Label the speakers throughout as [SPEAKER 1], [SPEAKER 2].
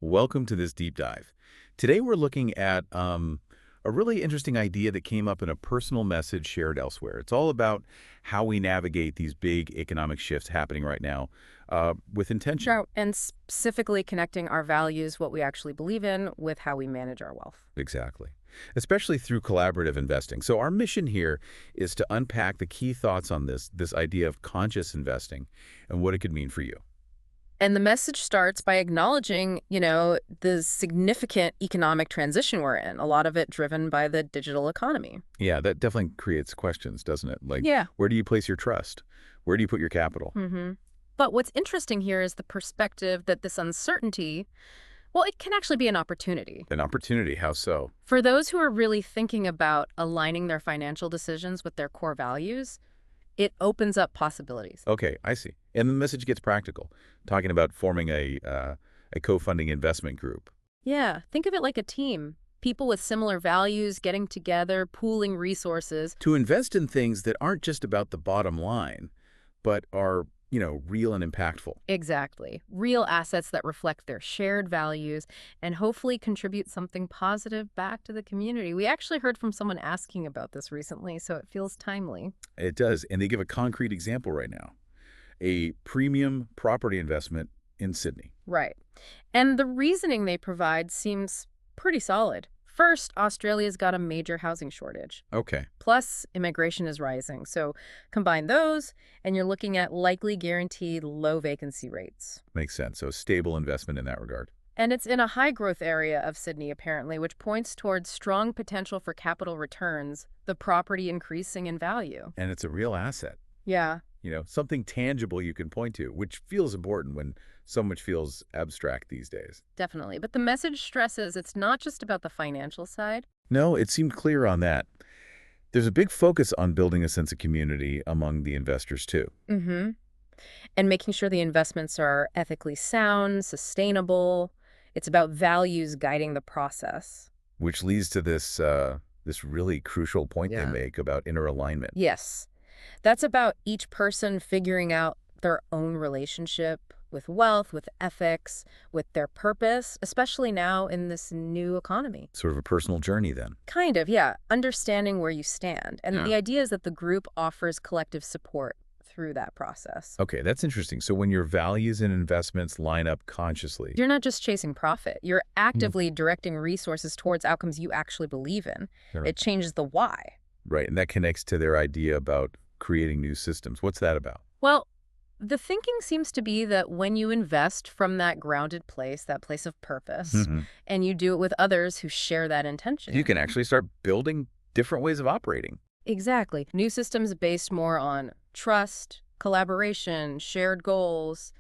[SPEAKER 1] Welcome to this deep dive. Today we're looking at a really interesting idea that came up in a personal message shared elsewhere. It's all about how we navigate these big economic shifts happening right now with intention.
[SPEAKER 2] Sure. And specifically connecting our values, what we actually believe in, with how we manage our wealth.
[SPEAKER 1] Exactly. Especially through collaborative investing. So our mission here is to unpack the key thoughts on this idea of conscious investing and what it could mean for you.
[SPEAKER 2] And the message starts by acknowledging, the significant economic transition we're in, a lot of it driven by the digital economy.
[SPEAKER 1] Yeah, that definitely creates questions, doesn't it? Like,
[SPEAKER 2] Yeah.
[SPEAKER 1] where do you place your trust? Where do you put your capital?
[SPEAKER 2] hmm But what's interesting here is the perspective that this uncertainty, well, it can actually be an opportunity.
[SPEAKER 1] An opportunity, how so?
[SPEAKER 2] For those who are really thinking about aligning their financial decisions with their core values, it opens up possibilities.
[SPEAKER 1] Okay, I see. And the message gets practical, talking about forming a co-funding investment group.
[SPEAKER 2] Yeah, think of it like a team. People with similar values getting together, pooling resources.
[SPEAKER 1] To invest in things that aren't just about the bottom line, but are, real and impactful.
[SPEAKER 2] Exactly. Real assets that reflect their shared values and hopefully contribute something positive back to the community. We actually heard from someone asking about this recently, so it feels timely.
[SPEAKER 1] It does. And they give a concrete example right now. A premium property investment in Sydney.
[SPEAKER 2] Right. And the reasoning they provide seems pretty solid. First, Australia's got a major housing shortage.
[SPEAKER 1] Okay,
[SPEAKER 2] Plus, immigration is rising. So combine those, and you're looking at likely guaranteed low vacancy rates.
[SPEAKER 1] makes sense. So stable investment in that regard.
[SPEAKER 2] And it's in a high-growth area of Sydney, apparently, which points towards strong potential for capital returns, the property increasing in value.
[SPEAKER 1] And it's a real asset.
[SPEAKER 2] Yeah,
[SPEAKER 1] Something tangible you can point to, which feels important when so much feels abstract these days.
[SPEAKER 2] definitely. But the message stresses it's not just about the financial side.
[SPEAKER 1] No, it seemed clear on that. There's a big focus on building a sense of community among the investors, too,
[SPEAKER 2] Mm-hmm. And making sure the investments are ethically sound, sustainable. It's about values guiding the process.
[SPEAKER 1] which leads to this really crucial point they
[SPEAKER 2] Yeah.
[SPEAKER 1] make about inner alignment.
[SPEAKER 2] Yes. That's about each person figuring out their own relationship with wealth, with ethics, with their purpose, especially now in this new economy.
[SPEAKER 1] Sort of a personal journey then.
[SPEAKER 2] Kind of, yeah. Understanding where you stand. And
[SPEAKER 1] Yeah.
[SPEAKER 2] the idea is that the group offers collective support through that process.
[SPEAKER 1] Okay, that's interesting. So when your values and investments line up consciously,
[SPEAKER 2] You're not just chasing profit. You're actively directing resources towards outcomes you actually believe in.
[SPEAKER 1] Sure.
[SPEAKER 2] It changes the why.
[SPEAKER 1] right, and that connects to their idea about creating new systems. What's that about?
[SPEAKER 2] Well, the thinking seems to be that when you invest from that grounded place, that place of purpose,
[SPEAKER 1] Mhm.
[SPEAKER 2] and you do it with others who share that intention.
[SPEAKER 1] You can actually start building different ways of operating.
[SPEAKER 2] Exactly. New systems based more on trust, collaboration, shared goals.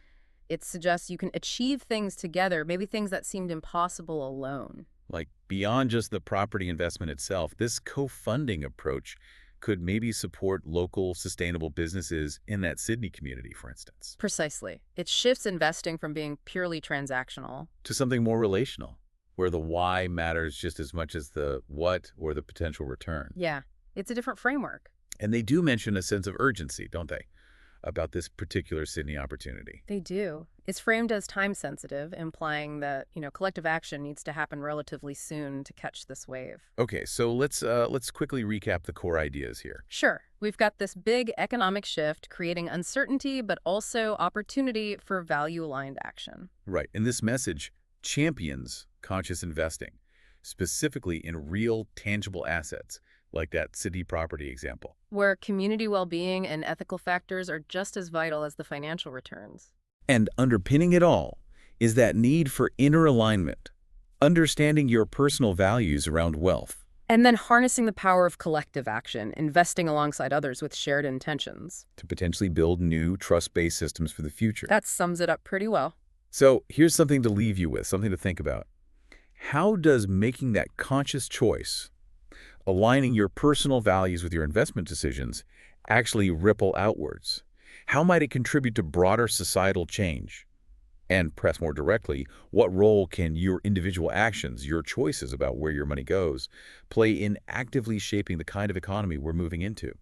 [SPEAKER 2] It suggests you can achieve things together, maybe things that seemed impossible alone.
[SPEAKER 1] Like beyond just the property investment itself, this co-funding approach could maybe support local sustainable businesses in that Sydney community, for instance,
[SPEAKER 2] Precisely. It shifts investing from being purely transactional.
[SPEAKER 1] to something more relational, where the why matters just as much as the what or the potential return.
[SPEAKER 2] Yeah, it's a different framework.
[SPEAKER 1] And they do mention a sense of urgency, don't they, about this particular Sydney opportunity.
[SPEAKER 2] They do. It's framed as time sensitive, implying that, collective action needs to happen relatively soon to catch this wave.
[SPEAKER 1] Okay, so let's quickly recap the core ideas here.
[SPEAKER 2] Sure, we've got this big economic shift creating uncertainty, but also opportunity for value-aligned action.
[SPEAKER 1] Right, and this message champions conscious investing, specifically in real, tangible assets, like that city property example.
[SPEAKER 2] Where community well-being and ethical factors are just as vital as the financial returns.
[SPEAKER 1] And underpinning it all is that need for inner alignment, understanding your personal values around wealth.
[SPEAKER 2] And then harnessing the power of collective action, investing alongside others with shared intentions.
[SPEAKER 1] To potentially build new trust-based systems for the future.
[SPEAKER 2] That sums it up pretty well.
[SPEAKER 1] So here's something to leave you with, something to think about. How does making that conscious choice, aligning your personal values with your investment decisions, actually ripple outwards? How might it contribute to broader societal change? And perhaps more directly, what role can your individual actions, your choices about where your money goes, play in actively shaping the kind of economy we're moving into?